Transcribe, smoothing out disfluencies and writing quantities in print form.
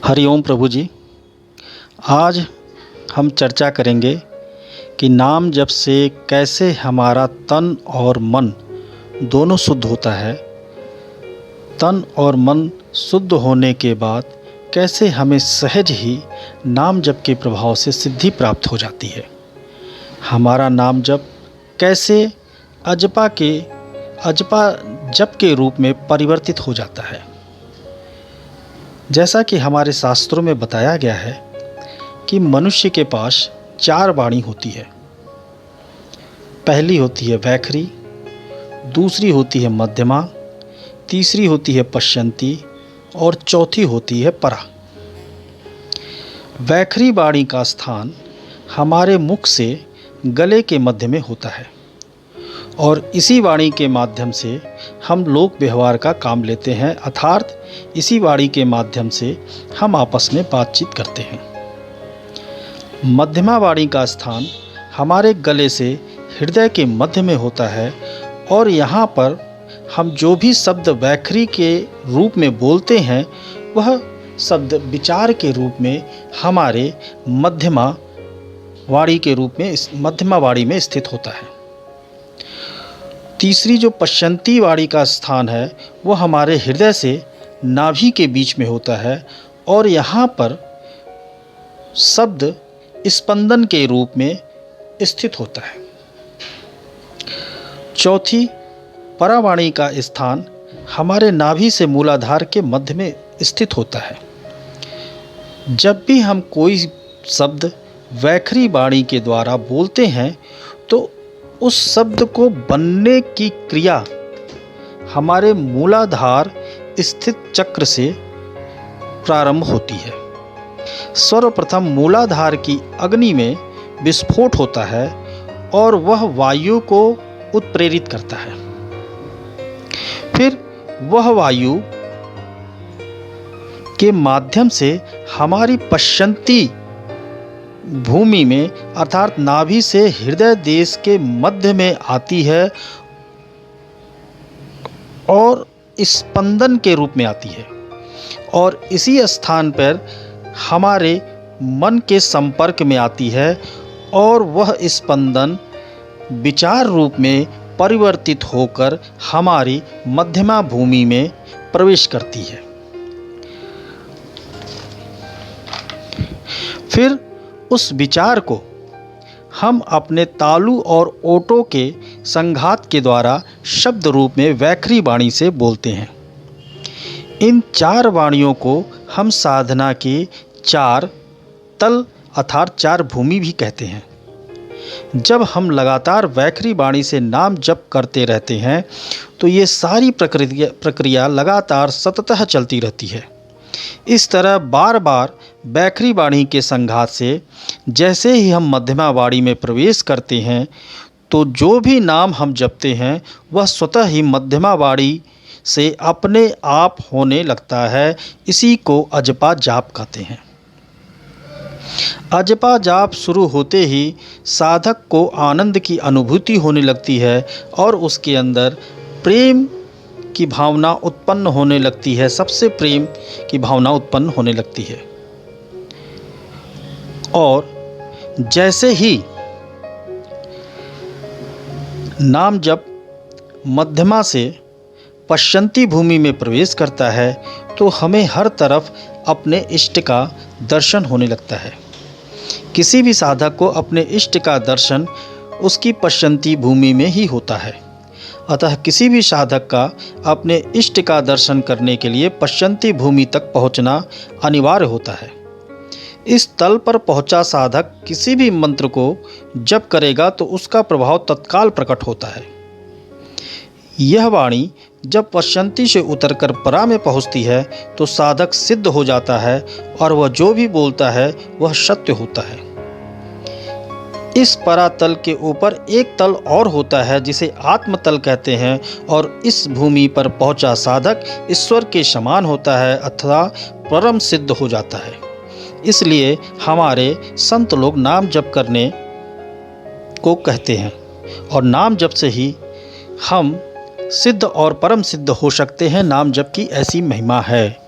हरिओम प्रभु जी। आज हम चर्चा करेंगे कि नाम जप से कैसे हमारा तन और मन दोनों शुद्ध होता है। तन और मन शुद्ध होने के बाद कैसे हमें सहज ही नाम जप के प्रभाव से सिद्धि प्राप्त हो जाती है। हमारा नाम जप कैसे अजपा जप के रूप में परिवर्तित हो जाता है। जैसा कि हमारे शास्त्रों में बताया गया है कि मनुष्य के पास 4 वाणी होती है। पहली होती है वैखरी, दूसरी होती है मध्यमा, तीसरी होती है पश्यंती और चौथी होती है परा। वैखरी वाणी का स्थान हमारे मुख से गले के मध्य में होता है और इसी वाणी के माध्यम से हम लोक व्यवहार का काम लेते हैं, अर्थात इसी वाणी के माध्यम से हम आपस में बातचीत करते हैं। मध्यमा वाणी का स्थान हमारे गले से हृदय के मध्य में होता है और यहाँ पर हम जो भी शब्द वैखरी के रूप में बोलते हैं वह शब्द विचार के रूप में हमारे मध्यमा वाणी में स्थित होता है। तीसरी जो पश्यंती वाणी का स्थान है वो हमारे हृदय से नाभि के बीच में होता है और यहाँ पर शब्द स्पंदन के रूप में स्थित होता है। चौथी परावाणी का स्थान हमारे नाभि से मूलाधार के मध्य में स्थित होता है। जब भी हम कोई शब्द वैखरी वाणी के द्वारा बोलते हैं तो उस शब्द को बनने की क्रिया हमारे मूलाधार स्थित चक्र से प्रारंभ होती है। सर्वप्रथम मूलाधार की अग्नि में विस्फोट होता है और वह वायु को उत्प्रेरित करता है। फिर वह वायु के माध्यम से हमारी पश्यंती भूमि में अर्थात नाभि से हृदय देश के मध्य में आती है और स्पंदन के रूप में आती है और इसी स्थान पर हमारे मन के संपर्क में आती है और वह स्पंदन विचार रूप में परिवर्तित होकर हमारी मध्यमा भूमि में प्रवेश करती है। फिर उस विचार को हम अपने तालु और ओटों के संघात के द्वारा शब्द रूप में वैखरी वाणी से बोलते हैं। इन 4 वाणियों को हम साधना के 4 तल अर्थात 4 भूमि भी कहते हैं। जब हम लगातार वैखरी वाणी से नाम जप करते रहते हैं तो ये सारी प्रक्रिया लगातार सततः चलती रहती है। इस तरह बार बार वैखरी वाणी के संघात से जैसे ही हम मध्यमा वाणी में प्रवेश करते हैं तो जो भी नाम हम जपते हैं वह स्वतः ही मध्यमा वाणी से अपने आप होने लगता है। इसी को अजपा जाप कहते हैं। अजपा जाप शुरू होते ही साधक को आनंद की अनुभूति होने लगती है और उसके अंदर प्रेम की भावना उत्पन्न होने लगती है। सबसे प्रेम की भावना उत्पन्न होने लगती है और जैसे ही नाम जप मध्यमा से पश्यंती भूमि में प्रवेश करता है तो हमें हर तरफ अपने इष्ट का दर्शन होने लगता है। किसी भी साधक को अपने इष्ट का दर्शन उसकी पश्यंती भूमि में ही होता है। अतः किसी भी साधक का अपने इष्ट का दर्शन करने के लिए पश्यंती भूमि तक पहुंचना अनिवार्य होता है। इस तल पर पहुंचा साधक किसी भी मंत्र को जप करेगा तो उसका प्रभाव तत्काल प्रकट होता है। यह वाणी जब पश्यंती से उतरकर परा में पहुंचती है तो साधक सिद्ध हो जाता है और वह जो भी बोलता है वह सत्य होता है। इस परातल के ऊपर एक तल और होता है जिसे आत्मतल कहते हैं और इस भूमि पर पहुंचा साधक ईश्वर के समान होता है अथवा परम सिद्ध हो जाता है। इसलिए हमारे संत लोग नाम जप करने को कहते हैं और नाम जप से ही हम सिद्ध और परम सिद्ध हो सकते हैं। नाम जप की ऐसी महिमा है।